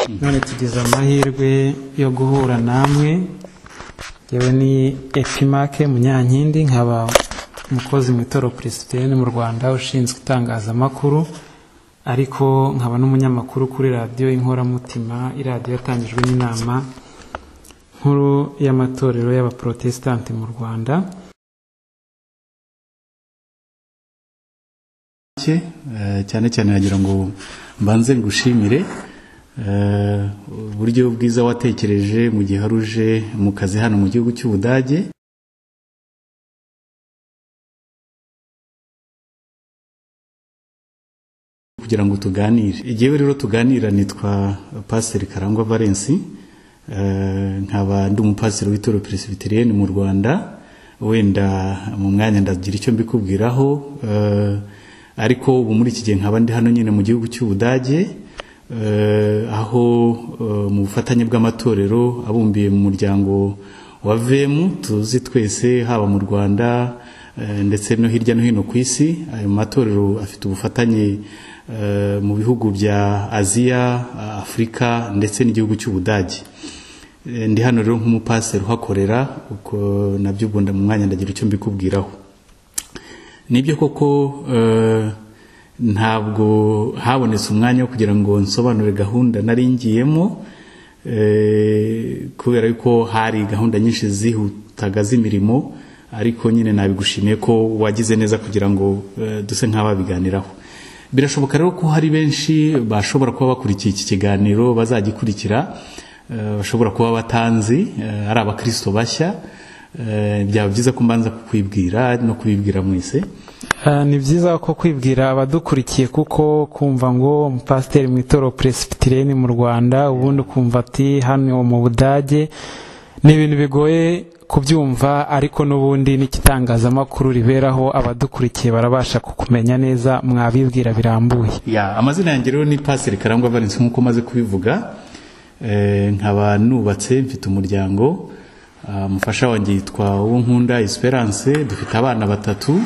none tugize amahirwe yo guhura namwe. Yewe ni Epimake Munyankindi, nkaba umukozi mu Itorero Presbyterienne mu Rwanda ushinzwe itangazamakuru, ariko nkaba n'umunyamakuru kuri radiyo Inkoramutima, iradiyo yatangijwe n'inama nkuru y'amatorero y'abaprotestanti mu Rwanda. Cyane cyane nagira ngo mbanze ngushimire uburyo bwiza watekereje mu gihe haruje mu kazi hano mu gihugu cy'Ubudage. Kugira ngo tuganire. Igihe rero tuganira nitwa Pastor Karangwa Valens, nkaba ndi umupasiteri w'Itorero Presbyterienne mu Rwanda. Wenda mu mwanya ndagira icyo mbikubwiraho, ariko ubu muri iki gihe nkaba ndi hano nyine mu gihugu cy'Ubudage, aho mu bufatanye bw'amatorero abumbiye mu muryango wa VEM tuzi twese, haba mu Rwanda ndetse no hirya no hino ku isi. Ayo matorero afite ubufatanye mu bihugu bya Aziya, Afrika ndetse n'igihugu cy'Ubudage. Ndi hano rero nk'umupasiteri uhakorera, uko nabyo ubwo mu mwanya ndagira icyo mbikubwiraho. Nibyo koko ntabwo habonetse umwanya wo kugira ngo nsobanure gahunda nari ngiyemo, kubera yuko hari gahunda nyinshi zihutaga z'imirimo, ariko nyine nabigushimiye ko wagize neza kugira ngo duse nk'ababiganiraho. Birashoboka rero ko hari benshi bashobora kuba bakurikiye iki kiganiro, bazagikurikira, bashobora kuba batanzi, ari abakristo bashya. Byaba byiza ko mbanza kukwibwira no kubibwira mwese. Ni byiza ko kwibwira abadukurikiye, kuko kumva ngo umupasiteri mu Itorero Presbyterienne mu Rwanda, ubundi kumva ati hano mu Budage, ni ibintu bigoye kubyumva, ariko n'ubundi n'ikitangazamakuru riberaho abadukurikiye barabasha kukumenya neza. Mwabibwira birambuye. Amazina yanjye rero ni Pastor Karangwa Valens nk'uko maze kubivuga. Nkaba nubatse, mfite umuryango. Mufasha wanjye yitwa Uwonkunda Esperance, dufite abana 3.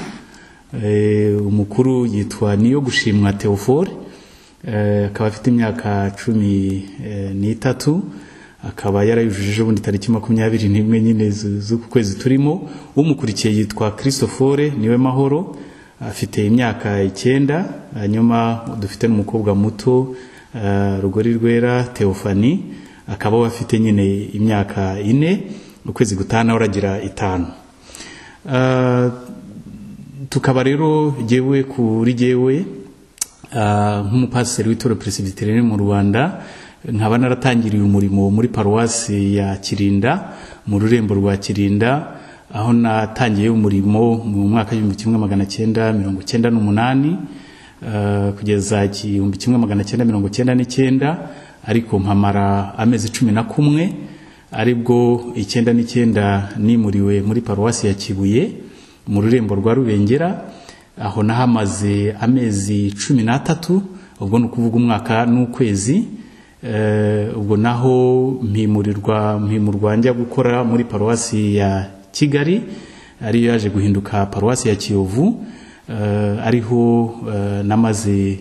Umukuru yitwa Niyogushimwa Theophore, akaba afite imyaka 13, akaba yarayujuje ubundi tariki 21 nyine z'uku kwezi turimo. Umukurikiye yitwa Christopher niwe mahoro, afite imyaka 9. Hanyuma dufite n'umukobwa muto Rugori Rwera Theophanie, akaba afite nyine imyaka 4, ukwezi gutana uragira 5. Tukaba rero jewe kuri jewe nk'umupasiteri w'Itorero Presbyterienne mu Rwanda, nkaba naratangiriye umurimo muri paruwasi ya Kirinda, mu rurembo rwa Kirinda, aho natangiye umurimo mu mwaka 1998 kugeza 1999, ariko mpamara amezi 11, aribwo 99 nimuriwe muri paruwasi ya Kibuye mu rurembo rwa Rubengera, aho nahamaze amezi 13, ubwo nukuvuga umwaka n'ukwezi. Ubwo naho mpimurwa njya gukora muri paruwasi ya Kigali, ariyo yaje guhinduka paruwasi ya Kiyovu, ariho namaze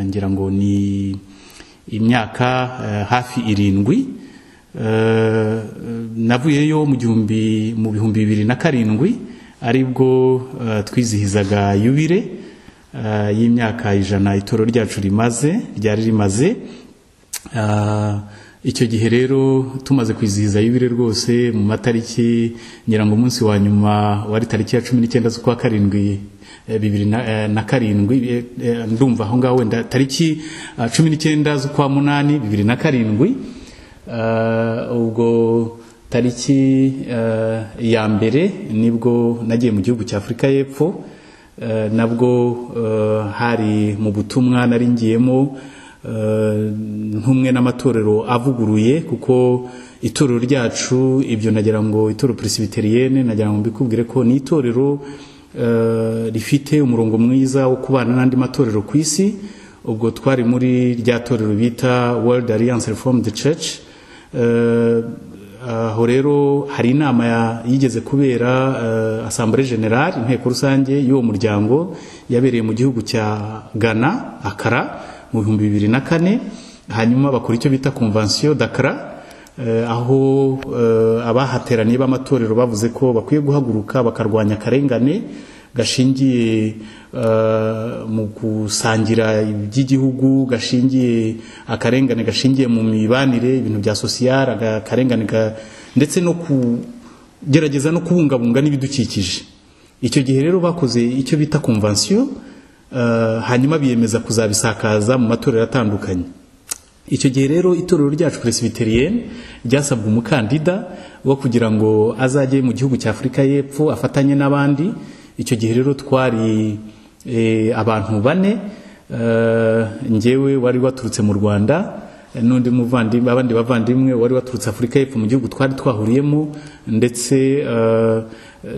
ngira ngo ni imyaka hafi 7. Navuyeyo mu bihumbi 2007, aribwo twizihizaga yubile y'imyaka 100 itorero ryacu ryari rimaze. Icyo gihe rero tumaze kwizihiza yubile rwose mu matariki, ngira ngo umunsi wa nyuma wari tariki ya 19 z'ukwa 7 2007, ndumva aho ngaho wenda tariki 19 z'ukwa 8 2007. Ubwo tariki ya mbere nibwo nagiye mu gihugu cya Afrika y'Epfo, nabwo hari mu butumwa nari ngiyemo ntumwe n'amatorero avuguruye, kuko itorero ryacu, ibyo nagira ngo Itorero Presbyterienne, nagira ngo mbikubwire ko ni itorero rifite umurongo mwiza wo kubana n'andi matorero ku isi. Ubwo twari muri rya torero bita World Alliance Reformed Church. Aho rero hari inama yigeze kubera Assemblée Générale, inteko rusange y'uwo muryango, yabereye mu gihugu cya Ghana, Accra, mu 2004. hanyuma bakora icyo bita convention d'Accra, aho abahateraniye b'amatorero bavuze ko bakwiye guhaguruka bakarwanya akarengane gashingiye mu gusangira iby'igihugu, gashingiye akarengane gashingiye mu mibanire, ibintu bya social, akarengane ndetse no kugerageza no kubungabunga n'ibidukikije. Icyo gihe rero bakoze icyo bita convention, hanyuma biyemeza kuzabisakaza mu matorero atandukanye. Icyo gihe rero itorero ryacu Presbyterienne ryasabwe umukandida wo kugira ngo azajye mu gihugu cya Afurika y'Epfo afatanye n'abandi. Icyo gihe rero twari abantu 4, njyewe wari waturutse mu Rwanda, n'undi muvandimwe, abandi bavandimwe wari waturutse Afurika y'Epfo mu gihugu twari twahuriyemo, ndetse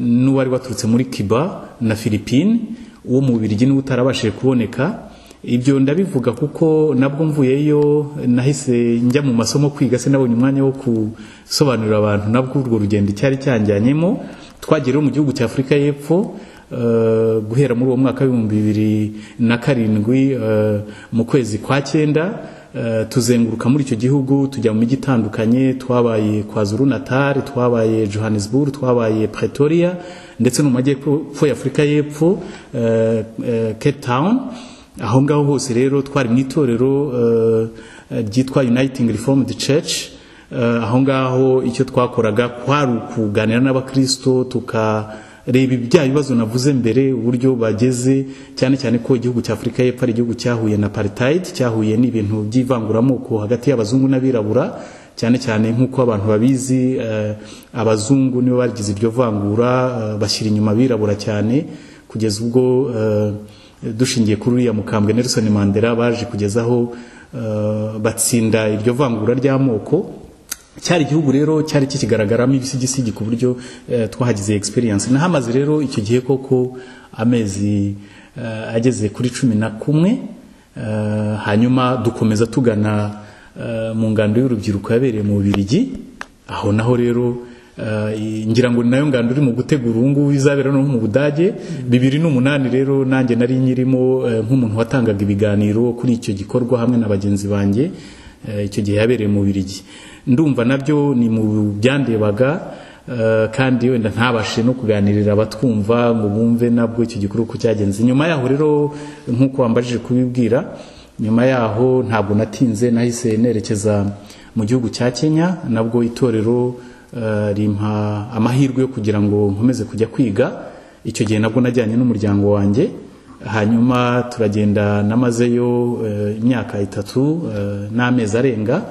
n'uwari waturutse muri Cuba na Philippines, uwo mu Bubiligi niwe utarabashije kuboneka. Ibyo ndabivuga kuko nabwo mvuyeyo nahise njya mu masomo kwiga, se nabonye umwanya wo gusobanurira abantu nabwo urwo rugendo cyari cyanjyanyemo. Twagera mu gihugu cya Afurika y'Epfo guhera muri uwo mwaka wa 2007 mu kwezi kwa 9, tuzenguruka muri icyo gihugu tujya mu mijyi itandukanye. Twabaye KwaZulu Natal, twabaye Johannesburg, twabaye Pretoria, ndetse no mu majyepfo ya Afurika y'Epfo Cape Town. Aho ngaho hose rero twari mu itorero ryitwa Uniting Reformed Church. Aho ngaho icyo twakoraga kwari ukuganira n'abakristo, tukareba ibya bibazo navuze mbere uburyo bageze, cyane cyane ko igihugu cya Afurika y'Epfo ari igihugu cyahuye na apartheid, cyahuye n'ibintu by'ivanguramoko hagati y'abazungu n'abirabura, cyane cyane nk'uko abantu babizi. Abazungu nibo bagize iryo vangura, bashyira inyuma abirabura cyane, kugeza ubwo dushingiye kuri uriya mukambwe Nelson Mandela baje kugezaho batsinda iryo vangura ry'amoko. Cyari igihugu rero cyari kikigaragaramo ibisigisigi ku buryo twahagize experience. Nahamaze rero icyo gihe koko amezi ageze kuri 11, hanyuma dukomeza tugana mu ngando y'urubyiruko yabereye mu Bubiligi. Aho naho rero ngira ngo nayo ngando uri mu gutegura ubu izabera no mu Budage 2008. Rero nanjye nari nyirimo nk'umuntu watangaga ibiganiro kuri icyo gikorwa hamwe na bagenzi banjye. Icyo gihe yabereye mu Bubiligi, ndumva nabyo ni mu byandebaga, kandi wenda ntabashe no kuganirira abatwumva ngo bumve nabwo icyo gikorwa ko cyagenze. Nyuma yaho rero nk'uko wambajije kubibwira, nyuma yaho ntabwo natinze, nahise nerekeza mu gihugu cya Kenya. Nabwo itorero rimpa amahirwe yo kugira ngo nkomeze kujya kwiga. Icyo gihe nabwo najyanye n'umuryango wanjye, hanyuma turagenda, namazeyo imyaka 3 n'amezi arenga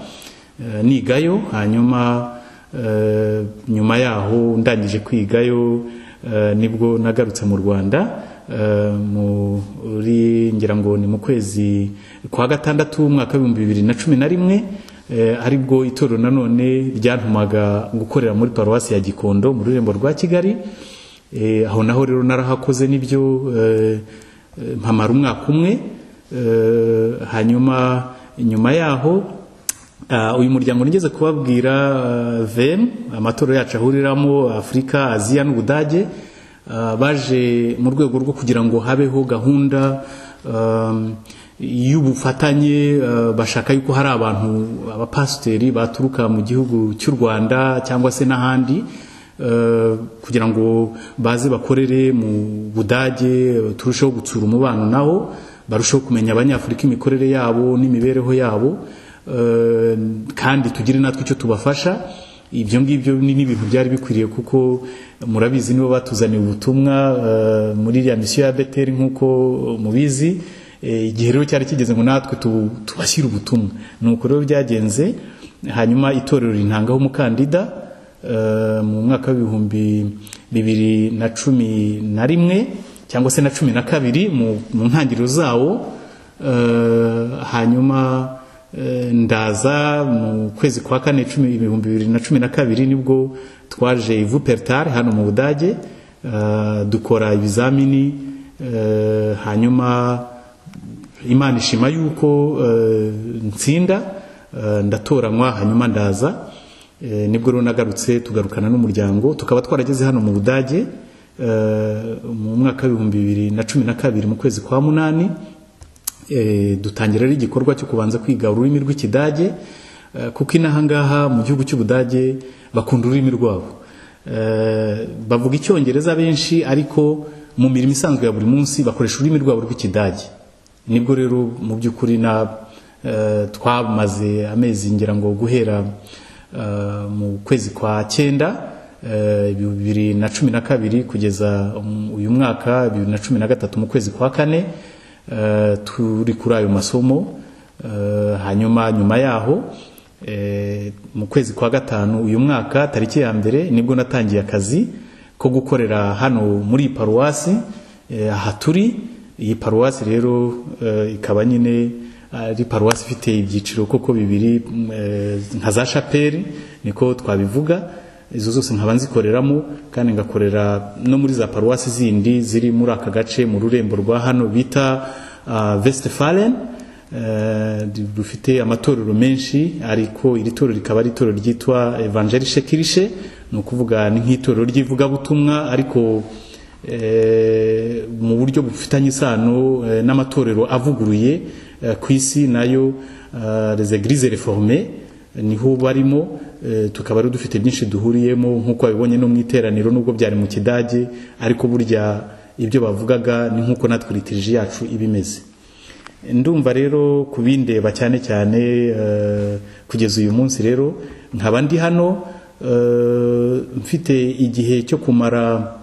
nigayo. Hanyuma nyuma yaho ndangije kwigayo nibwo nagarutse mu Rwanda, muri ngira ngo ni mu kwezi kwa 6 umwaka wa 2011, aribwo itorero nanone ryantumaga gukorera muri paruwasi ya Gikondo mu Rurembo rwa Kigali. Aho naho rero narahakoze nibyo mpamara umwaka umwe. Hanyuma nyuma yaho uyu muryango nigeze kubabwira VM, amatorero yacu ahuriramo Afrika, Aziya n'Ubudage, baje mu rwego rwo kugira ngo habeho gahunda y'ubufatanye. Bashaka yuko hari abantu, abapasiteri baturuka mu gihugu cy'u Rwanda cyangwa se n'ahandi, kugira ngo baze bakorere mu Budage, turusheho gutsura umubano nawo, barusheho kumenya abanyafurika imikorere yabo n'imibereho yabo, kandi tugire natwe icyo tubafasha. Ibyo ngibyo ni ibintu byari bikwiriye, kuko murabizi nibo batuzaniye ubutumwa muri ya misiyo ya Beteli nk'uko mubizi. Igihe rero cyari kigeze ngo natwe tubashyire ubutumwa. Nuko rero byagenze. Hanyuma itorero rintangaho umukandida mu mwaka wa 2011 cyangwa se na 12 mu ntangiriro zawo. Hanyuma ndaza mu kwezi kwa 4 2012 nibwo twaje Wuppertal hano mu Budage, dukora ibizamini. Hanyuma Imana ishima yuko ntsinda, ndatoranywa. Hanyuma ndaza, nibwo rero nagarutse, tugarukana n'umuryango, tukaba twarageze hano mu Budage mu mwaka wa 2012 mu kwezi kwa 8. dutangira ari igikorwa cyo kubanza kwiga ururimi rw'Ikidage, kuko inaha ngaha mu gihugu cy'Ubudage bakunda ururimi rwabo. Bavuga Icyongereza benshi, ariko mu mirimo isanzwe ya buri munsi bakoresha ururimi rwabo rw'Ikidage. Nibwo rero mu by'ukuri twamaze amezi ngira ngo guhera mu kwezi kwa 9 2012 kugeza uyu mwaka 2013 mu kwezi kwa 4 turi kuri ayo masomo. Hanyuma nyuma yaho mu kwezi kwa 5 uyu mwaka tariki ya mbere nibwo natangiye akazi ko gukorera hano muri paruwasi aha turi. Iyi paruwasi rero ikaba nyine ari paruwasi ifite ibyiciro koko bibiri, nka za chapelle niko twabivuga. Izo zose nkaba nzikoreramo, kandi ngakorera no muri za paruwasi zindi ziri muri aka gace mu rurembo rwa hano bita Westfalen. Dufite amatorero menshi, ariko iri torero rikaba ari itorero ryitwa Evangelische Kirche, no kuvuga ni nk'itorero ry'ivugabutumwa, ariko mu buryo bufitanye isano n'amatorero avuguruye ku isi nayo, les églises réformées niho barimo. Tukaba rero dufite byinshi duhuriyemo, nk'uko babibonye no mu iteraniro, nubwo byari mu Kidage, ariko burya ibyo bavugaga ni nk'uko natwe liturgie yacu ibimeze. Ndumva rero kubindeba cyane cyane kugeza uyu munsi rero nkaba ndi hano mfite igihe cyo kumara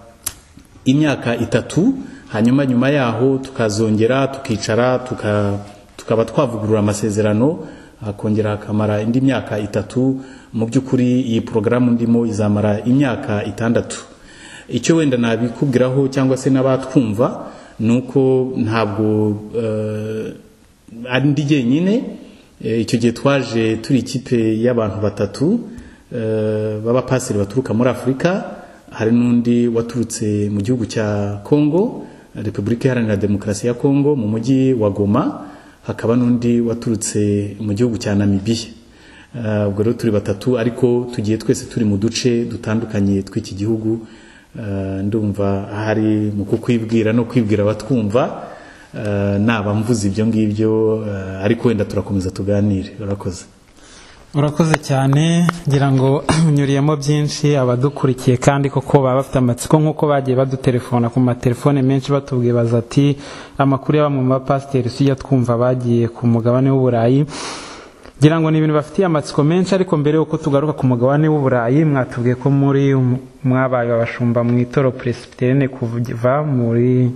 imyaka 3, hanyuma nyuma yaho tukazongera tukicara tukaba twavugurura amasezerano, akongera akamara indi myaka 3. Mu by'ukuri iyi porogaramu ndimo izamara imyaka 6. Icyo wenda nabikubwiraho cyangwa se n'abatwumva nuko ntabwo ari ndi jyenyine. Icyo gihe twaje turi ikipe y'abantu 3 b'abapasiri baturuka muri Afurika. Hari n'undi waturutse mu gihugu cya Kongo, Repubulika Iharanira Demokarasi ya Kongo, mu mujyi wa Goma. Hakaba n'undi waturutse mu gihugu cya Namibia. Ubwo rero turi 3, ariko tugiye twese turi mu duce dutandukanye tw'iki gihugu. Ndumva hari mu kukwibwira no kwibwira abatwumva naba mvuze ibyo ngibyo, ariko wenda turakomeza tuganire. Urakoze cyane, ngira ngo unyuriyemo byinshi abadukurikiye, kandi koko baba bafite amatsiko nk'uko bagiye badutelefona ku matelefone menshi batubwibaza ati amakuru y'abamwe mu bapasiteri tujya twumva bagiye ku mugabane w'Uburayi. Ngira ngo ni ibintu bafitiye amatsiko menshi, ariko mbere yuko tugaruka ku mugabane w'Uburayi, mwatubwiye ko muri mwabaye abashumba mu itoro Presbyterienne kuva muri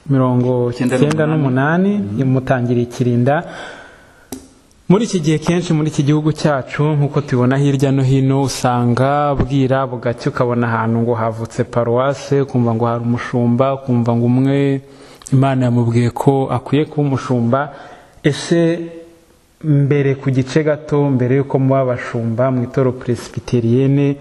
1998 mutangira Ikirinda. Muri iki gihe kenshi muri iki gihugu cyacu nk'uko tubona hirya no hino, usanga bwira bugacye ukabona ahantu ngo havutse paruwase, kumva ngo hari umushumba, kumva ngo umwe Imana yamubwiye ko akwiye kuba umushumba. Ese mbere ku gice gato mbere yuko muba abashumba mu itoro Presbyterienne,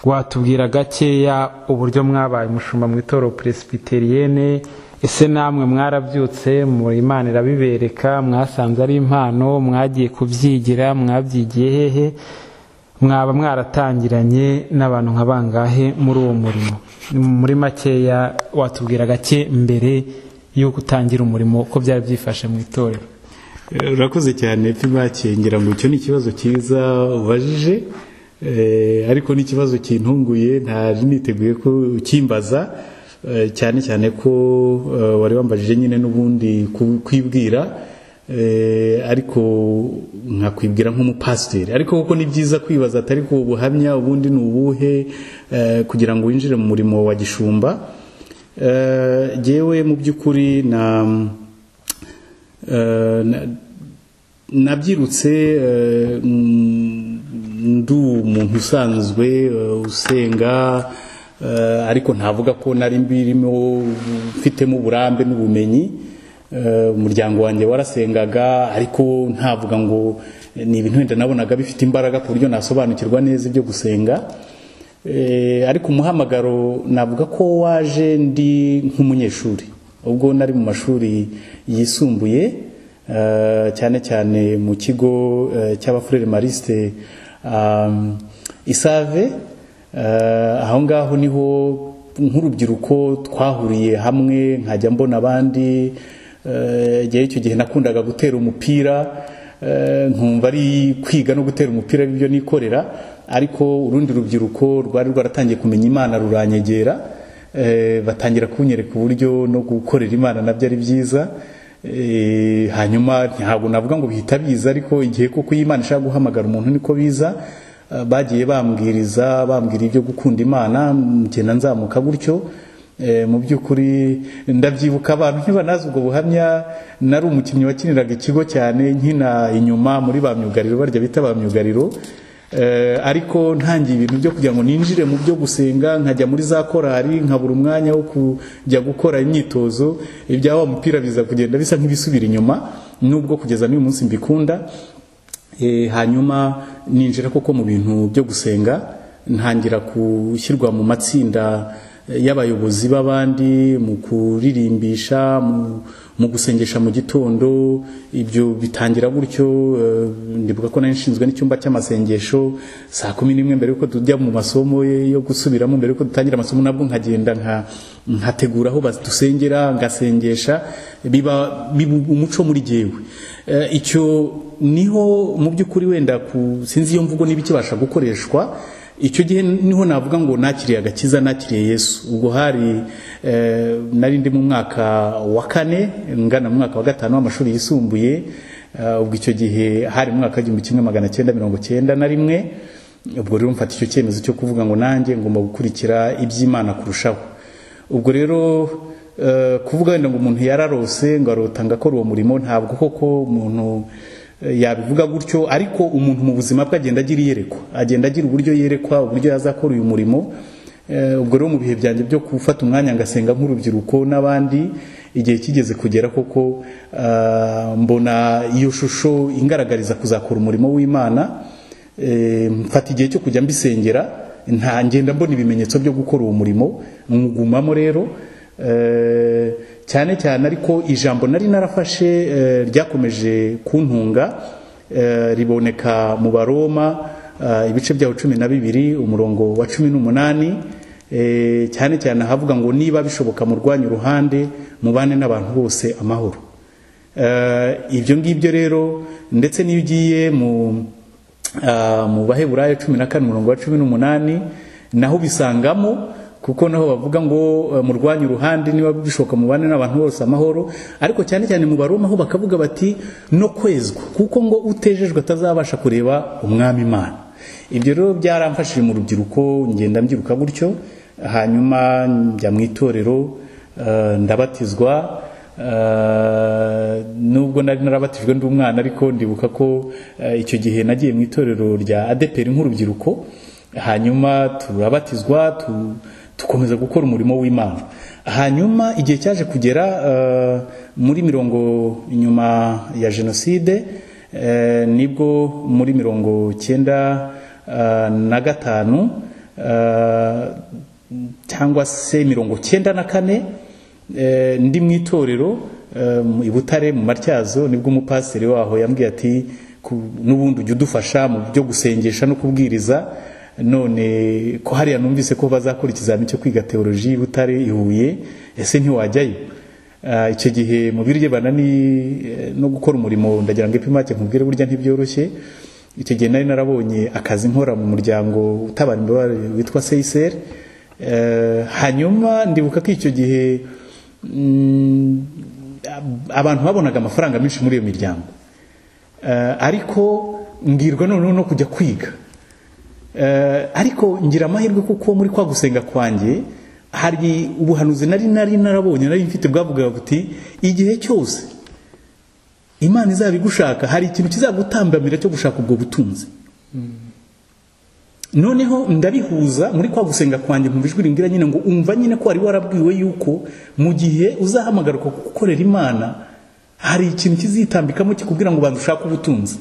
watubwira gakeya uburyo mwabaye umushumba mu itoro Presbyterienne? Ese namwe mwarabyutse muri Imana irabibereka, mwasanze ari impano, mwagiye kubyigira, mwabyigiye hehe, mwaba mwaratangiranye n'abantu nk'abangahe muri uwo murimo? Muri makeya watubwira gake mbere yuko utangira umurimo uko byari byifashe mu itorero. Urakoze cyane Pimake, ngira ngo icyo ni ikibazo cyiza ubajije, ariko n'ikibazo kintunguye ntari niteguye ko ukimbaza, cyane cyane ko wari wambajije nyine n'ubundi kwibwira, ariko nkakwibwira nk'umupasiteri. Ariko kuko ni byiza kwibaza atari ko ubuhamya ubundi ni ubuhe kugira ngo winjire mu murimo wa gishumba. Jewe mu by'ukuri nabyirutse ndu umuntu usanzwe usenga, ariko ntavuga ko nari mbirimo mfitemo uburambe n'ubumenyi. Umuryango wanjye warasengaga, ariko ntavuga ngo ni ibintu wenda nabonaga bifite imbaraga ku buryo nasobanukirwa neza ibyo gusenga. Ariko umuhamagaro navuga ko waje ndi nk'umunyeshuri, ubwo nari mu mashuri yisumbuye, cyane cyane mu kigo cy'abafurere Mariste Isave. Aho ngaho niho nk'urubyiruko twahuriye hamwe nkajya mbona abandi igihe icyo gihe nakundaga gutera umupira nkumva ari kwiga no gutera umupira bibyo nikorera ariko urundi rubyiruko rwari rwaratangiye kumenya Imana ruranyegera batangira kunyereka uburyo no gukorera Imana nabyo ari byiza hanyuma ntabwo navuga ngo bihita biza ariko igihe koko Imana ishaka guhamagara umuntu niko biza bagiye bambwira ibyo gukunda Imana ngenda nzamuka gutyo mu by'ukuri ndabyibuka abantu ntibanazi ubwo buhamya nari umukinnyi wakiniraga ikigo cyane nkina inyuma muri ba myugariro barya bita ba myugariro ariko ntangiye ibintu byo kugira ngo ninjire mu byo gusenga nkajya muri za korari nkabura umwanya wo kujya gukora imyitozo ibya wa mupira biza kugenda bisa nk'ibisubira inyuma nubwo kugeza n'uyu munsi mbikunda hanyuma ninjira koko mu bintu byo gusenga ntangira gushyirwa mu matsinda y'abayobozi b'abandi mu kuririmbisha mu gusengesha mu gitondo ibyo bitangira gutyo ndibuka ko nari nshinzwe n'icyumba cy'amasengesho saa 11 mbere yuko tujya mu masomo yo gusubiramo mbere yuko dutangira amasomo nabwo nkagenda nkategura aho badusengera ngasengesha biba umuco muri jewe icyo niho mu by'ukuri wenda sinzi iyo mvugo niba ikibasha gukoreshwa icyo gihe niho navuga ngo nakiriye agakiza nakiriye Yesu ubwo hari nari ndi mu mwaka wa 4 ngana mu mwaka wa 5 w'amashuri yisumbuye ubwo icyo gihe hari mu mwaka w'1991 ubwo rero mfata icyo cyemezo cyo kuvuga ngo nanjye ngomba gukurikira iby'Imana kurushaho ubwo rero kuvuga wenda ngo umuntu yararose ngo arotanga ko uwo murimo ntabwo koko umuntu yabivuga gutyo ariko umuntu mu buzima bwe agenda agira iyerekwa agenda agira uburyo yerekwa uburyo yazakora uyu murimo ubwo rero mu bihe byanjye byo gufata umwanya ngasenga nk'urubyiruko n'abandi igihe kigeze kugera koko mbona iyo shusho ingaragariza kuzakora umurimo w'Imana mfata igihe cyo kujya mbisengera ngenda mbona ibimenyetso byo gukora uwo murimo mugumamo rero cyane cyane ariko ijambo nari narafashe ryakomeje kuntunga riboneka mu Baroma ibice byaho 12 umurongo wa 18 cyane cyane havuga ngo niba bishoboka mu rwanyu ruhande mubane n'abantu bose amahoro ibyo ngibyo rero ndetse niyo ugiye mu Baheburayo 14 umurongo wa 18 naho bisangamo kuko naho bavuga ngo mu rwanyu ruhande niba bishoboka mubane n'abantu bose amahoro ariko cyane cyane mu Baroma ho bakavuga bati no kwezwa kuko ngo utejejwe atazabasha kureba umwami Imana ibyo rero byaramfashije mu rubyiruko ngenda mbyiruka gutyo hanyuma njya mu itorero ndabatizwa nubwo nari narabatijwe ndi umwana ariko ndibuka ko icyo gihe nagiye mu itorero rya ADPR nk'urubyiruko hanyuma turabatizwa tukomeza gukora umurimo w'Imana hanyuma igihe cyaje kugera muri mirongo nyuma ya jenoside nibwo muri 95 cyangwa se 94 ndi mu itorero i Butare mu Matyazo nibwo umupasiteri waho yambwiye ati n'ubundi ujye udufasha mu byo gusengesha no kubwiriza none ko hariya numvise ko bazakora ikizamini cyo kwiga teoloji i Butare i Huye ese ntiwajyayo icyo gihe mu birye banani no gukora umurimo ndagira ngo epimake nkubwire burya ntibyoroshye icyo gihe nari narabonye akazi nkora mu muryango utabara imbabare witwa Seiser hanyuma ndibuka ko icyo gihe abantu babonaga amafaranga menshi muri iyo miryango ariko mbwirwa noneho no kujya kwiga ariko ngira amahirwe kuko muri kwa gusenga kwanjye hari ubuhanuzi nari narabonye nari mfite bwavuga buti igihe cyose Imana izabigushaka hari ikintu kizagutambamira cyo gushaka ubwo butunzi noneho ndabihuza muri kwa gusenga kwanjye mu bijwi ringira nyine ngo umva nyine ko wari warabwiwe yuko mu gihe uzahamagaruka gukorera Imana hari ikintu kizitambikamo kikubwira ngo bantu ushaka ubutunzi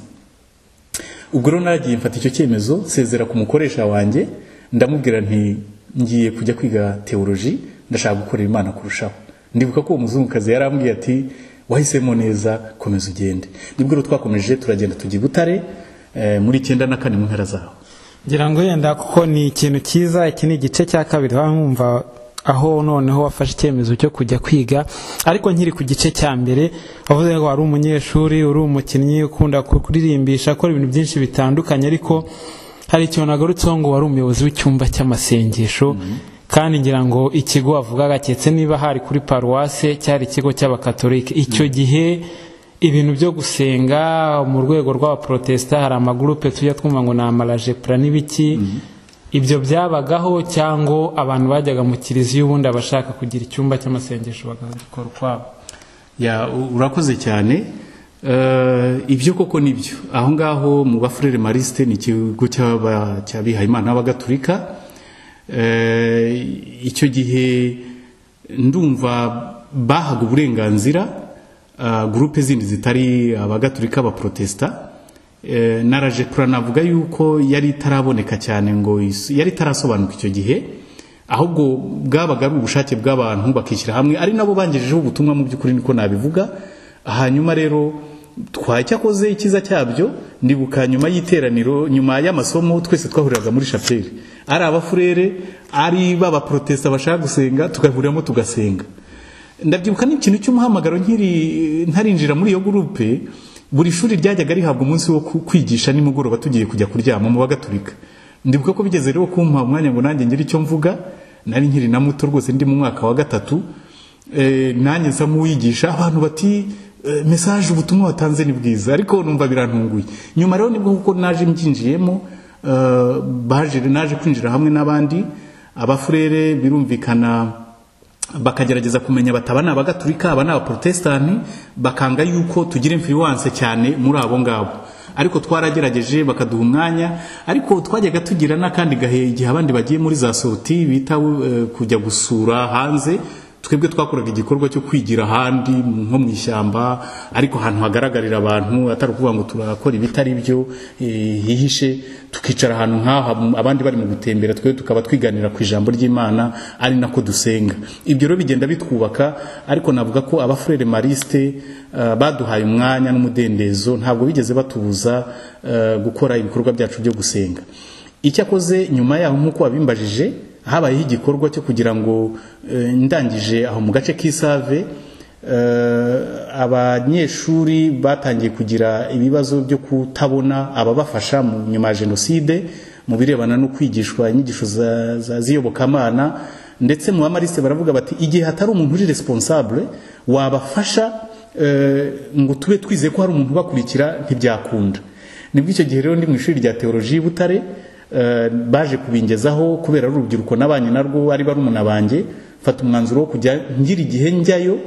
ubwo rero nagiye mfata icyo cyemezo sezera ku mukoresha wanjye ndamubwira nti ngiye kujya kwiga teoloji ndashaka gukorera Imana kurushaho ndibuka ko umuzungukazi yarambwiye ati wahisemo neza komeza ugende nibwo rero twakomeje turagenda tujya Butare muri 94 mu mpera zaho ngira ngo yenda kuko ni ikintu cyiza iki ni igice cya kabiri wamwumva aho noneho wafashe icyemezo cyo kujya kwiga. Ariko nkiri ku gice cya mbere wavuze ngo wari umunyeshuri, uri umukinnyi, ukunda kuririmbisha, akora ibintu byinshi bitandukanye, ariko hari ikintu nagarutseho ngo wari umuyobozi w'icyumba cy'amasengesho. Kandi ngira ngo ikigo wavugaga cyetse niba hari kuri paruwase cyari ikigo cy'abakatolike. Icyo gihe ibintu byo gusenga mu rwego rw'abaprotesta hari amagurupe tujya twumva ngo ni amarajepura n'ibiki, ibyo byabagaho cyangwa abantu bajyaga mu kiliziya ubundi abashaka kugira icyumba cy'amasengesho bagakora ukwabo? Urakoze cyane. Ibyo koko nibyo, aho ngaho mu bafurere Mariste ni ikigo cy'abihaye Imana b'abagatulika. Icyo gihe ndumva bahaga uburenganzira groupe zindi zitari abagatulika abaprotesta. Naraje navuga yuko yari itaraboneka cyane, ngo yari itarasobanuka icyo gihe, ahubwo bwabaga ari ubushake bw'abantu bakishyira hamwe, ari nabo bangejejeho ubutumwa mu by'ukuri niko nabivuga. Hanyuma rero twacyakoze ikiza cyabyo, ndibuka nyuma y'iteraniro, nyuma y'amasomo twese twahuriraga muri chapelle, ari abafurere ari b'abaprotesta bashaka gusenga, tugahuriramo tugasenga. Ndabyibuka n'ikintu cy'umuhamagaro ntarinjira muri iyo groupe, buri shuri ryajyaga rihabwa umunsi wo kwigisha nimugoroba tugiye kujya kuryama mu bagatulika. Ndibuka ko bigeze rero kumpa umwanya ngo nanjye ngire icyo mvuga, nari nkiri na muto rwose, ndi mu mwaka wa 3, nanjye nsa nk'uwigisha abantu bati message ubutumwa watanze ni bwiza, ariko numva birantunguye. Nyuma rero nibwo kuko naje mbyinjiyemo, naje kwinjira hamwe n'abandi abafurere, birumvikana bakagerageza kumenya batabana abagatulika aba n'abaprotestani, bakanga yuko tugira influence cyane muri abo ngabo. Ariko twaragerageje bakaduha umwanya, ariko twajyaga tugira n'akandi gahe igihe abandi bagiye muri za sorti bita kujya gusura hanze. Twebwe twakoraga igikorwa cyo kwigira ahandi nko mu ishyamba, ariko ahantu hagaragarira abantu, atari ukuvuga ngo turakora ibitari byo hihishe. Tukicara ahantu nk'aha abandi bari mu gutembera, twe tukaba twiganira ku ijambo ry'Imana, ari nako dusenga. Ibyo rero bigenda bitwubaka. Ariko navuga ko abafurere Mariste baduhaye umwanya n'umudendezo, ntabwo bigeze batubuza gukora ibikorwa byacu byo gusenga. Icyakoze nyuma yaho nk'uko wabimbajije, habayeho igikorwa cyo kugira ngo ndangije aho mu gace k'Isave, abanyeshuri batangiye kugira ibibazo byo kutabona ababafasha mu nyuma ya jenoside mu birebana no kwigishwa inyigisho z'iyobokamana. Ndetse mu Bamariste baravuga bati igihe hatari umuntu uri responsable wabafasha ngo tube twizeye ko hari umuntu bakurikira, ntibyakunda. Nibwo icyo gihe rero ndi mu ishuri rya teoloji Butare, baje kubingezaho kubera urubyiruko nabanye narwo ari barumuna banjye, fata umwanzuro wo kujya ngira igihe njyayo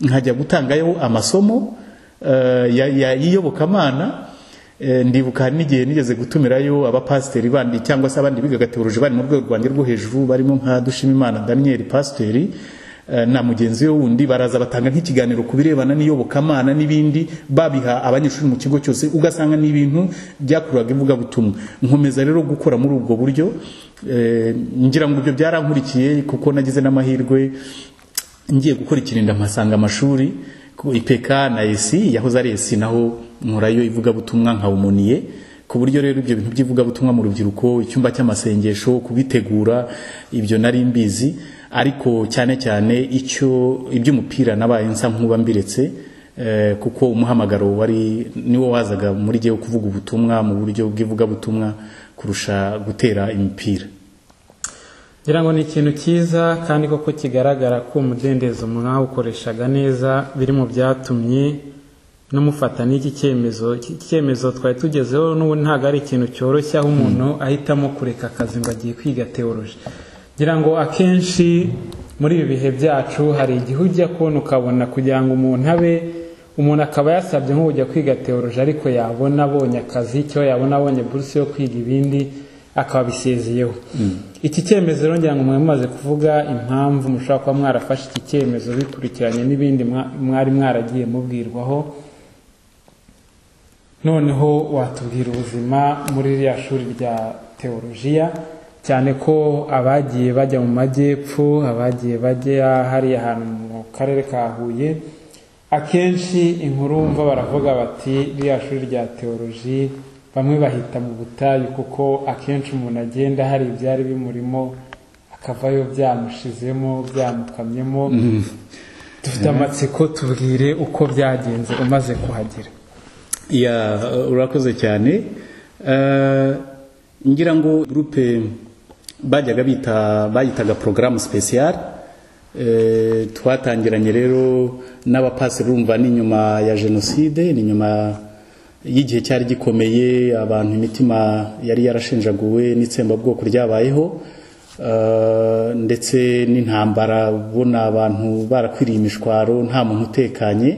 nkajya gutangayo amasomo y'iyobokamana. Ndibuka n'igihe nigeze gutumirayo abapasiteri bandi cyangwa se abandi bigaga teoloji bari mu rwego rwanjye rwo hejuru, barimo nka Dushimimana Daniel pasiteri na mugenzi we wundi, baraza batanga nk'ikiganiro ku birebana n'iyobokamana n'ibindi, babiha abanyeshuri mu kigo cyose, ugasanga ni ibintu byakururaga ivugabutumwa. Nkomeza rero gukora muri ubwo buryo, ngira ngo ibyo byarankurikiye kuko nagize n'amahirwe ngiye gukora ikirinda mpasanga amashuri ku IPK na ESI, yahoze ari ESI, naho nkorayo ivugabutumwa nkawumuniye. Ku buryo rero ibyo bintu by'ivugabutumwa mu rubyiruko, icyumba cy'amasengesho, kubitegura, ibyo nari mbizi. Ariko cyane cyane iby'umupira nabaye nsa nkuba mbiretse, kuko umuhamagaro wari niwo wazaga muri gihe kuvuga ubutumwa mu buryo bw'ivugabutumwa kurusha gutera imipira. ngira ngo ni ikintu cyiza kandi koko kigaragara ko umudendezo mwawukoreshaga neza, biri mu byatumye n'umufata n'iki cyemezo twari tugezeho. n'ubu ntabwo ari ikintu cyoroshye aho umuntu ahitamo kureka akazi ngo agiye kwiga teoloji. ngira ngo akenshi muri ibi bihe byacu hari igihe ujya kubona ukabona kugira ngo umuntu akaba yasabye nko kujya kwiga teoloji, ariko yabona abonye akazi, cyo yabona abonye buruse yo kwiga ibindi akaba bisezeyeho. Iki cyemezo rero ngira ngo mumaze kuvuga impamvu mushobora kuba mwarafashe iki cyemezo bikurikiranye n'ibindi mwari mwaragiye mubwirwaho. Noneho watubwira ubuzima muri rya shuri rya teolojiya, cyane ko abagiye bajya mu majyepfo, abagiye bajya hariya ahantu mu karere ka Huye, akenshi inkuru mva baravuga bati rya shuri rya teoloji bamwe bahita mu butayu, kuko akenshi umuntu agenda hari ibyari bimurimo akavayo byamushizemo byamukamyemo. Dufite amatsiko, tubwire uko byagenze umaze kuhagera. Urakoze cyane. Ngira ngo groupe bajyaga bayitaga programme spéciale. Twatangiranye rero n'abapasi rumva n'inyuma ya jenoside, n'inyuma y'igihe cyari gikomeye, abantu imitima yari yarashenjaguwe n'itsembabwoko ryabayeho, ndetse n'intambara, ubona abantu barakwiriye imishwaro, nta muntu utekanye.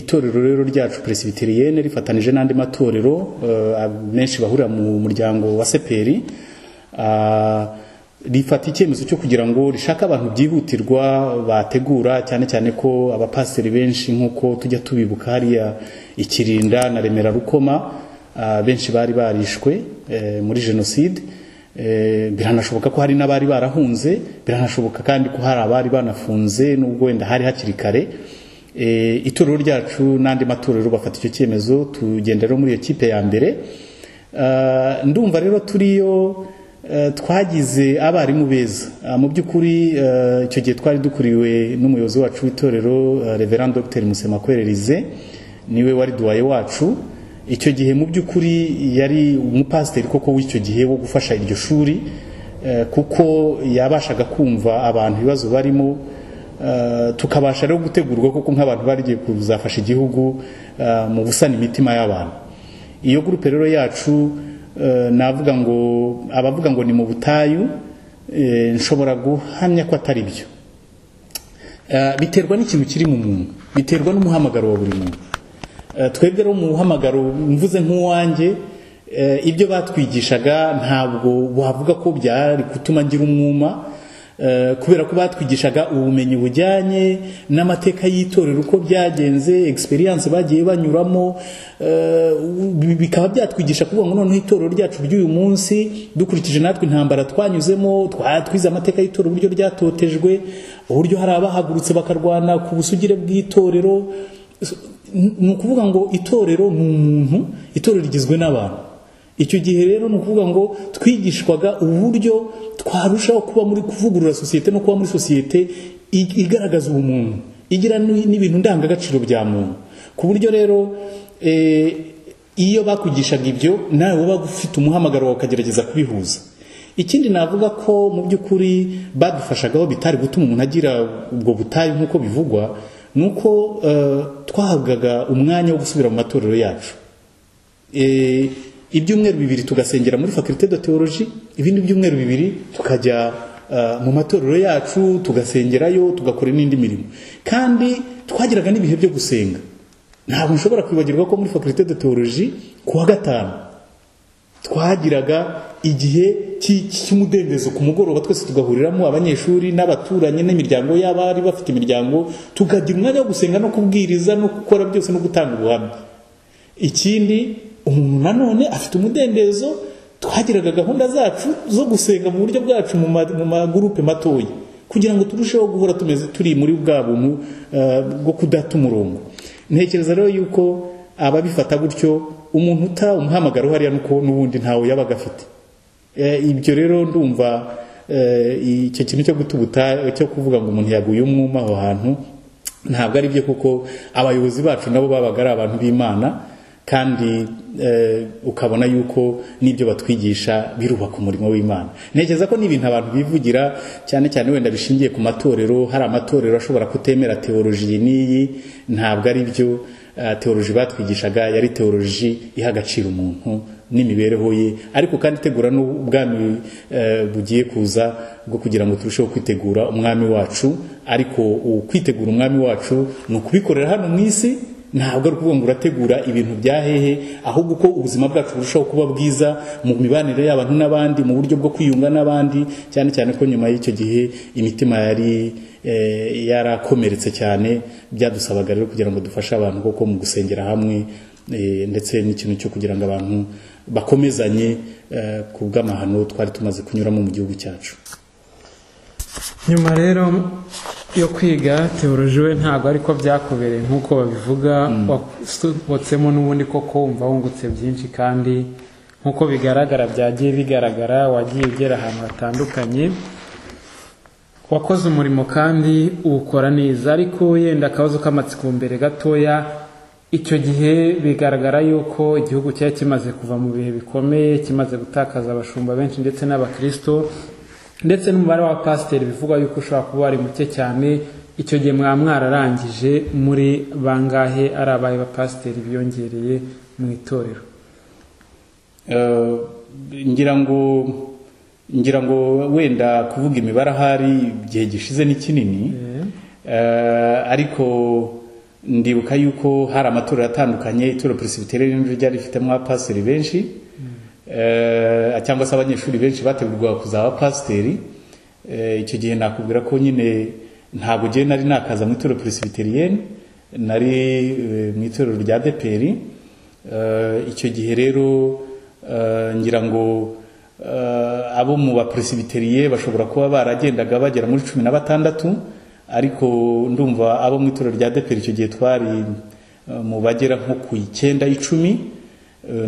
Itorero rero ryacu Presbyterienne rifatanije n'andi matorero menshi bahurira mu muryango wa Seperi, rifata icyemezo cyo kugira ngo rishaka abantu byihutirwa bategura, cyane cyane ko abapasiteri benshi nk'uko tujya tubibuka hariya Ikirinda na Remera Rukoma, benshi bari barishwe muri jenoside. Biranashoboka ko hari n'abari barahunze, biranashoboka kandi ko hari abari banafunze nubwo wenda hari hakiri kare. Itorero ryacu n'andi matorero bafata icyo cyemezo, tugendera muri iyo kipe ya mbere. Ndumva rero turiyo twagize abarimu beza. Mu by'ukuri icyo gihe twari dukuriwe n'umuyobozi wacu w'itorero Reverend Dr Musemakwere Elize, niwe wari duwaye wacu. Icyo gihe mu by'ukuri yari umupasiteri koko w'icyo gihe wo gufasha iryo shuri, kuko yabashaga kumva abantu ibibazo barimo, tukabasha rero gutegurwa koko nk'abantu bagiye kuzafasha igihugu mu gusana imitima y'abantu. Iyo groupe rero yacu navuga ngo abavuga ngo ni mu butayu, nshobora guhamya ko atari byo. Biterwa n'ikintu kiri mu muntu, biterwa n'umuhamagaro wa buri muntu. Twebwe rero mu muhamagaro mvuze nk'uwanjye, ibyo batwigishaga ntabwo wavuga ko byari gutuma ngira umwuma, kubera ko batwigishaga ubumenyi bujyanye n'amateka y'itorero uko byagenze, experience bagiye banyuramo, bikaba byatwigisha kuvuga ngo noneho itorero ryacu ry'uyu munsi dukurikije natwe intambara twanyuzemo, twize amateka y'itorero uburyo ryatotejwe, uburyo hari abahagurutse bakarwana ku busugire bw'itorero. Ni ukuvuga ngo itorero ni umuntu, itorero rigizwe n'abantu. Icyo gihe rero ni ukuvuga ngo twigishwaga uburyo twarushaho kuba muri kuvugurura sosiyete no kuba muri sosiyete igaragaza ubumuntu, igira n'ibintu ndangagaciro bya muntu, ku buryo rero iyo bakugishaga ibyo nawe uba ufite umuhamagaro wawe ukagerageza kubihuza. Ikindi navuga ko mu by'ukuri badufashagaho bitari gutuma umuntu agira ubwo butayu nk'uko bivugwa, nuko twahabwaga umwanya wo gusubira mu matorero yacu. Ibyumweru 2 tugasengera muri faculté de théologie, ibindi byumweru 2 tukajya mu matorero yacu tugasengerayo, tugakora n'indi mirimo. Kandi twagiraga n'ibihe byo gusenga. Ntabwo nshobora kwibagirwa ko muri faculté de théologie kuwa gatanu twagiraga igihe cy'umudendezo ku mugoroba, twese tugahuriramo abanyeshuri n'abaturanye n'imiryango y'abari bafite imiryango, tukagira umwanya wo gusenga no kubwiriza no gukora byose no gutanga ubuhamya. Ikindi umuntu nanone afite umudendezo, twagiraga gahunda zacu zo gusenga mu buryo bwacu mu magroupe matoya, kugira ngo turusheho guhora turi muri bwa buntu bwo kudata umurongo. Ntekereza rero yuko ababifata gutyo umuntu umuhamagaro hariya nuko n'ubundi ntawe yabaga afite. Ibyo rero ndumva icyo kintu cyo gutubuta cyo kuvuga ngo umuntu yaguye umwuma aho hantu ntabwo ari byo, kuko abayobozi bacu nabo babaga ari abantu b'Imana, kandi ukabona yuko n'ibyo batwigisha birubaka umurimo w'Imana. Ntekereza ko n'ibintu abantu bivugira cyane cyane wenda bishingiye ku matorero, hari amatorero ashobora kutemera teoloji n'iyi, ntabwo ari byo. Teoloji batwigishaga yari teoloji iha agaciro umuntu n'imibereho ye, ariko kandi itegura n'ubwami bugiye kuza bwo kugira ngo turusheho kwitegura umwami wacu. Ariko kwitegura umwami wacu ni ukubikorera hano mu isi, ntabwo ari ukuvuga ngo urategura ibintu bya hehe, ahubwo ko ubuzima bwacu burushaho kuba bwiza mu mibanire y'abantu n'abandi, mu buryo bwo kwiyunga n'abandi, cyane cyane ko nyuma y'icyo gihe imitima yari yarakomeretse cyane. Byadusabaga rero kugira ngo dufashe abantu koko mu gusengera hamwe, ndetse n'ikintu cyo kugira ngo abantu bakomezanye ku bw'amahano twari tumaze kunyuramo mu gihugu cyacu. Nyuma rero yo kwiga teoloji we ntabwo ariko byakubereye nk'uko babivuga, wasohotsemo n'ubundi koko wumva wungutse byinshi kandi nk'uko bigaragara byagiye bigaragara wagiye ugera ahantu hatandukanye, wakoze umurimo kandi uwukora neza. Ariko yenda akabazo k'amatsiko mbere gatoya, icyo gihe bigaragara yuko igihugu cyari kimaze kuva mu bihe bikomeye, kimaze gutakaza abashumba benshi ndetse n'abakristo, ndetse n'umubare wa pasiteri bivugwa yuko ushobora kuba wari muke cyane. Icyo gihe mwararangije muri bangahe ari abaye bapasiteri biyongereye mu itorero? ngira ngo wenda kuvuga imibare ahari igihe gishize ni kinini, ariko ndibuka yuko hari amatorero atandukanye. Itorero Presbyterian ryari rifitemo abapasiteri benshi, cyangwa se abanyeshuri benshi bategurwaga kuzaba abapasiteri. Icyo gihe nakubwira ko nyine ntabwo gihe nari nakaza mu itorero Presbyterian, nari mu itorero rya ADEPR. Icyo gihe rero ngira ngo abo mu bapresbyteriye bashobora kuba baragendaga bagera muri 16, ariko ndumva abo mu itorero rya ADEPR icyo gihe twari mu bagera nko ku 9-10.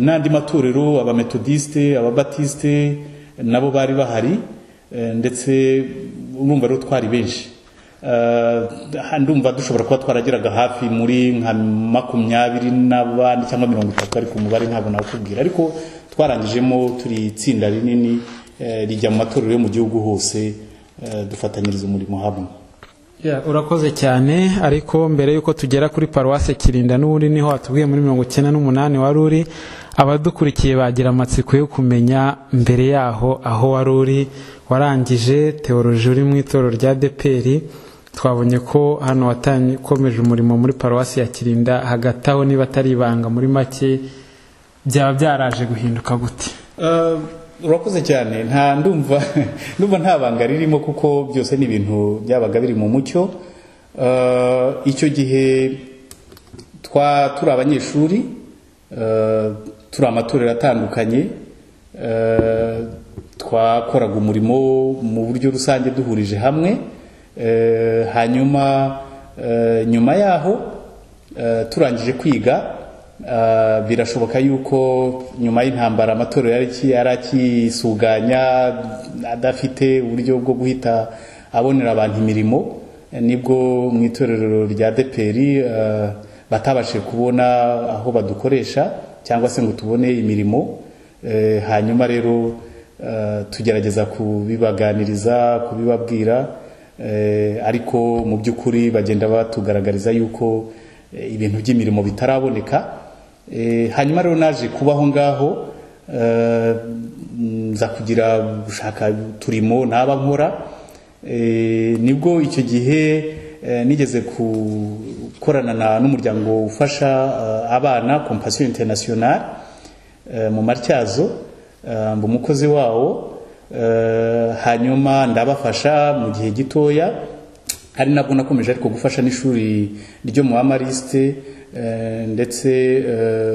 N'andi matorero abametodiste, ababatiste nabo bari bahari, ndetse urumva rero twari benshi. Ndumva dushobora kuba twarageraga hafi muri nka 20 n'abandi cyangwa 30, ariko umubare ntabwo nakubwira. Ariko twarangijemo turi itsinda rinini rijya mu matorero yo mu gihugu hose, dufatanyiriza umurimo hamwe. Urakoze cyane. Ariko mbere yuko tugera kuri Paruwase Kirinda n'ubundi niho watubwiye muri 98 wari uri, abadukurikiye bagira amatsiko yo kumenya mbere yaho aho wari uri. Warangije teoloji uri mu itorero rya ADEPR, twabonye ko hano watankomeje umurimo muri Paruwasi ya Kirinda. Hagati aho niba atari ibanga muri make, byaba byaraje guhinduka gute? Urakoze cyane. Ndumva nta banga ririmo, kuko byose ni ibintu byabaga biri mu mucyo. Icyo gihe turi abanyeshuri, turi amatorero atandukanye, twakoraga umurimo mu buryo rusange duhurije hamwe. Hanyuma nyuma yaho turangije kwiga, birashoboka yuko nyuma y'intambara amatorero yari akisuganya, adafite uburyo bwo guhita abonera abantu imirimo. Nibwo mu itorero rya ADEPR batabashije kubona aho badukoresha cyangwa se ngo tubone imirimo. Hanyuma rero tugerageza kubibaganiriza, kubibabwira, ariko mu by'ukuri bagenda batugaragariza yuko ibintu by'imirimo bitaraboneka. Hanyuma rero naje kubaho ngaho, nza kugira gushaka turimo naba nkora. Nibwo icyo gihe nigeze gukorana n'umuryango ufasha abana Compassion International mu Matyazo, mba umukozi wawo. Hanyuma ndabafasha mu gihe gitoya, ari nabwo nakomeje ariko gufasha n'ishuri ryo mu Amariste, ndetse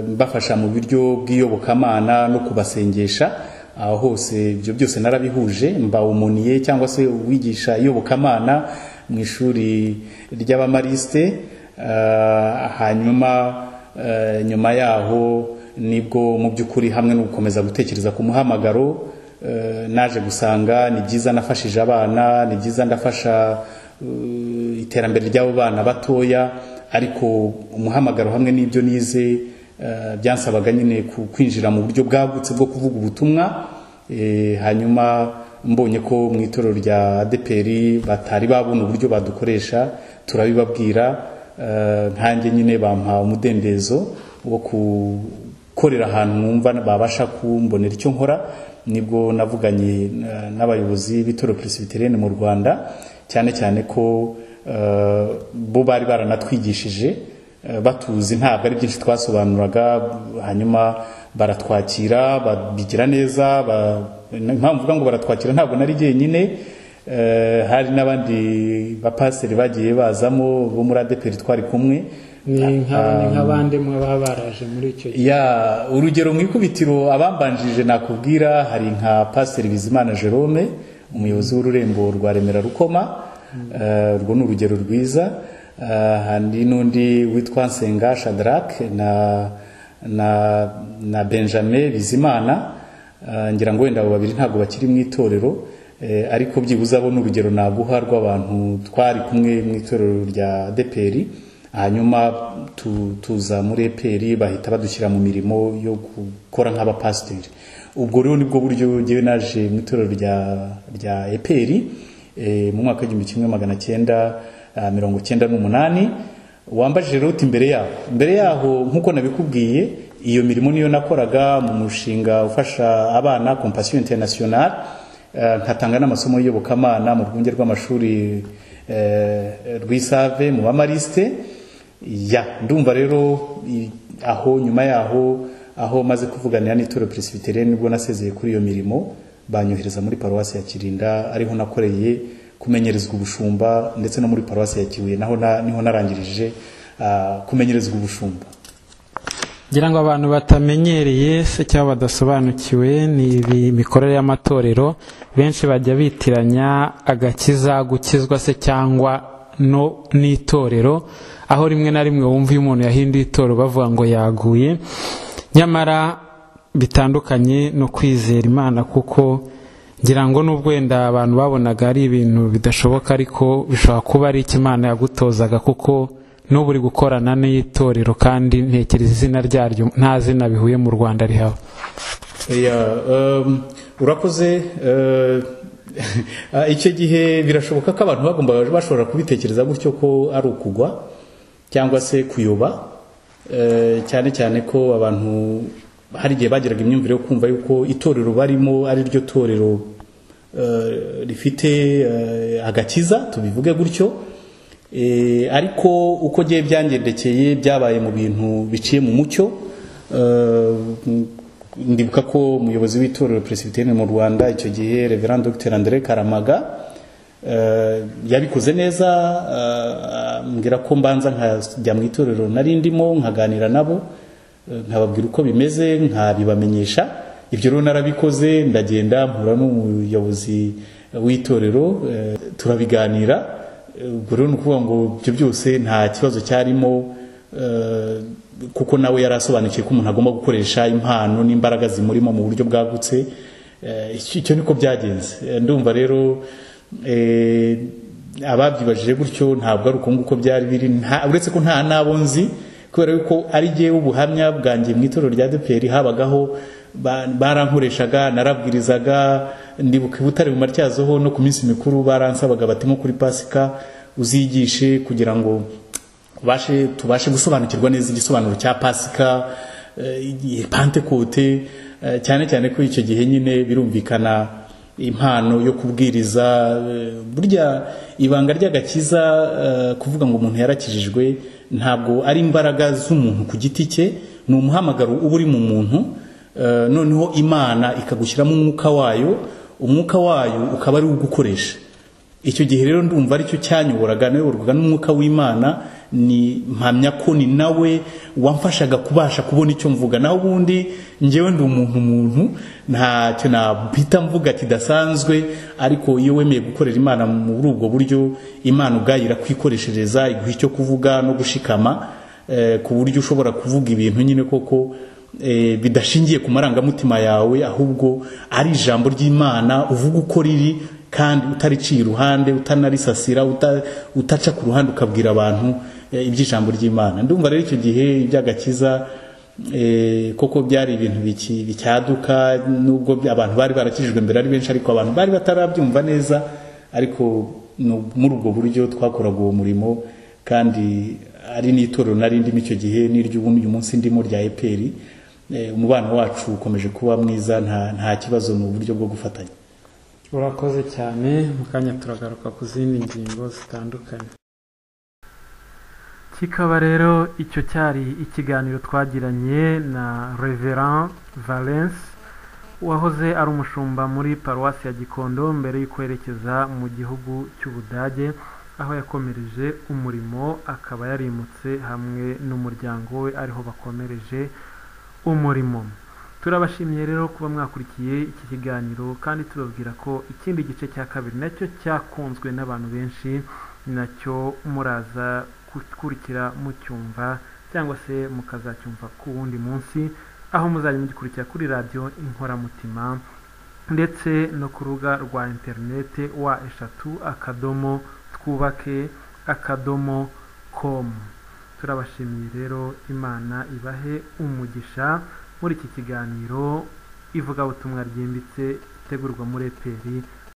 mbafasha mu buryo bw'iyobokamana no kubasengesha. Aho hose ibyo byose narabihuje, mba umuniye cyangwa se uwigisha iyobokamana mu ishuri ry'Abamariste. Hanyuma nyuma yaho nibwo mu by'ukuri hamwe no gukomeza gutekereza ku muhamagaro, naje gusanga ni byiza nafashije abana, ni byiza ndafasha iterambere ry'abo bana batoya, ariko umuhamagaro hamwe n'ibyo nize byansabaga nyine kwinjira mu buryo bwagutse bwo kuvuga ubutumwa. Hanyuma mbonye ko mu itorero rya ADEPR batari babona uburyo badukoresha, turabibabwira. Nkanjye nyine bampa umudendezo wo gukorera ahantu numva babasha kumbonera icyo nkora. Nibwo navuganye n'abayobozi b'Itorero Presbyterian mu Rwanda, cyane cyane ko bo bari baranatwigishije, batuzi ntabwo ari byinshi twasobanuraga. Hanyuma baratwakira, babigira neza. Impamvu mvuga ngo baratwakira ntabwo nari jyenyine, hari n'abandi bapasiteri bagiye bazamo bo muri ADEPR twari kumwe. nk'abandi mwaba baraje muri icyo gihe? Urugero mu ikubitiro abambanjije nakubwira, hari nka Pasiteri Bizimana Jerome, umuyobozi w'ururembo rwa Remera Rukoma. Urwo ni urugero rwiza. Hari n'undi witwa Nsenga Shadrach na Benjamin Bizimana. Ngira ngo wenda abo babiri ntabwo bakiri mu itorero, ariko byibuze abo n'urugero naguha rw'abantu twari kumwe mu itorero rya ADEPR, hanyuma tuza muri EPR bahita badushyira mu mirimo yo gukora nk'abapasiteri. Ubwo rero nibwo buryo ngewe naje mu itorero rya EPR mu mwaka wa 1998. Wambajije rero uti mbere yaho nkuko nabikubwiye, iyo mirimo niyo nakoraga mu mushinga ufasha abana Compassion International, nkatanga n'amasomo y'Iyobokamana mu rwunge rw'amashuri rw'Isave mu bamariste. Ndumva rero aho nyuma yaho aho maze kuvuganira n'itorero Presbyterienne nibwo nasezeye kuri iyo mirimo, banyohereza muri paruwasi ya Kirinda, ariho nakoreye kumenyerezwa ubushumba, ndetse no muri paruwasi ya Kibuye niho narangirije kumenyerezwa ubushumba. ngira ngo abantu batamenyereye se cyangwa badasobanukiwe ni imikorere y'amatorero, benshi bajya bitiranya agakiza, gukizwa se cyangwa no n'itorero, aho rimwe na rimwe wumva iyo umuntu yahinduye itorero bavuga ngo yaguye, nyamara bitandukanye no kwizera Imana, kuko ngira ngo nubwo wenda abantu babonaga ari ibintu bidashoboka, ariko bishobora kuba ari Imana yagutozaga, kuko n'ubu uri gukorana n'itorero kandi ntekereza izina ryaryo nta zina bihuye mu Rwanda rihaba. Urakoze. Icyo gihe birashoboka ko abantu bashobora kubitekereza gutyo ko ari ukugwa cyangwa se kuyoba, cyane cyane ko abantu hari igihe bagiraga imyumvire yo kumva yuko itorero barimo ari ryo torero rifite agakiza, tubivuge gutyo. Ariko uko giye byangendekeye byabaye mu bintu biciye mu mucyo. Ndibuka ko umuyobozi w'itorero Presbyterienne mu Rwanda icyo gihe Reverend Dr André Karamaga yabikoze neza, ngira ko mbanza nkajya mu itorero nari ndimo nkaganira nabo, nkababwira uko bimeze, nkabibamenyesha. Ibyo rero narabikoze, ndagenda mpura n'umuyobozi w'itorero turabiganira. Ubwo rero nukuvuga ngo ibyo byose nta kibazo cyarimo, kuko nawe yarasobanukiye ko umuntu agomba gukoresha impano n'imbaraga zimurimo mu buryo bwagutse. Icyo niko byagenze. Ndumva rero ababyibajije gutyo ntabwo ari uko nguko byari biri, uretse ko nta nabo nzi, kubera yuko ari giye ubuhamya bwanjye mu itorero rya ADEPR habagaho barankoreshaga, narabwirizaga. Ndibuka Butare mu Matyazo no ku minsi mikuru baransabaga bati nko kuri Pasika uzigishe kugira ngo tubashe gusobanukirwa neza igisobanuro cya Pasika, Pentecote, cyane cyane ko icyo gihe nyine birumvikana impano yo kubwiriza. Burya ibanga ry'agakiza, kuvuga ngo umuntu yarakijijwe ntabwo ari imbaraga z'umuntu ku giti cye, ni umuhamagaro uba uri mu muntu, noneho Imana ikagushyiramo umwuka wayo ukaba ari ugukoresha. Icyo gihe rero ndumva ari cyo cyanyoboraga, nayoborwaga n'umwuka w'Imana. Ni mpamya ko ni nawe wamfashaga kubasha kubona icyo mvuga, naho ubundi njyewe ndi umuntu ntacyo nabita mvuga kidasanzwe. Ariko iyo wemeye gukorera Imana muri ubwo buryo, Imana ubwayo irakwikoreshereza, iguha icyo kuvuga no gushikama, ku buryo ushobora kuvuga ibintu nyine koko bidashingiye ku marangamutima yawe, ahubwo ari ijambo ry'Imana uvuga uko riri, kandi utariciye iruhande, utanarisasira, utaca ku ruhande ukabwira abantu iby'ijambo ry'Imana. Ndumva rero icyo gihe iby'agakiza koko byari ibintu bicyaduka, nubwo abantu bari barakijijwe mbere ari benshi, ariko abantu bari batarabyumva neza. Ariko muri ubwo buryo twakoraga uwo murimo, kandi ari n'itorero nari ndimo icyo gihe uyu munsi ndimo rya EPR. Umubano wacu ukomeje kuba mwiza, nta kibazo mu buryo bwo gufatanya. Urakoze cyane. Mu kanya turagaruka ku zindi ngingo zitandukanye. Kikaba rero icyo cyari ikiganiro twagiranye na Reverend Valens, wahoze ari umushumba muri paruwasi ya Gikondo mbere y'ikwerekeza mu gihugu cy'Ubudage, aho yakomereje umurimo, akaba yarimutse hamwe n'umuryango we ariho bakomereje umurimo. Turabashimiye rero kuba mwakurikiye iki kiganiro, kandi tubabwira ko ikindi gice cya kabiri nacyo cyakunzwe n'abantu benshi, nacyo muraza gukurikira mucyumva cyangwa se mukazacyumva ku wundi munsi aho muzajya mugikurikira kuri radio Inkoramutima ndetse no ku rubuga rwa interinete wa eshatu akadomo twubake.com. turabashimiye rero, Imana ibahe umugisha muri iki kiganiro ivugabutumwa ryimbitse itegurwa muri EPR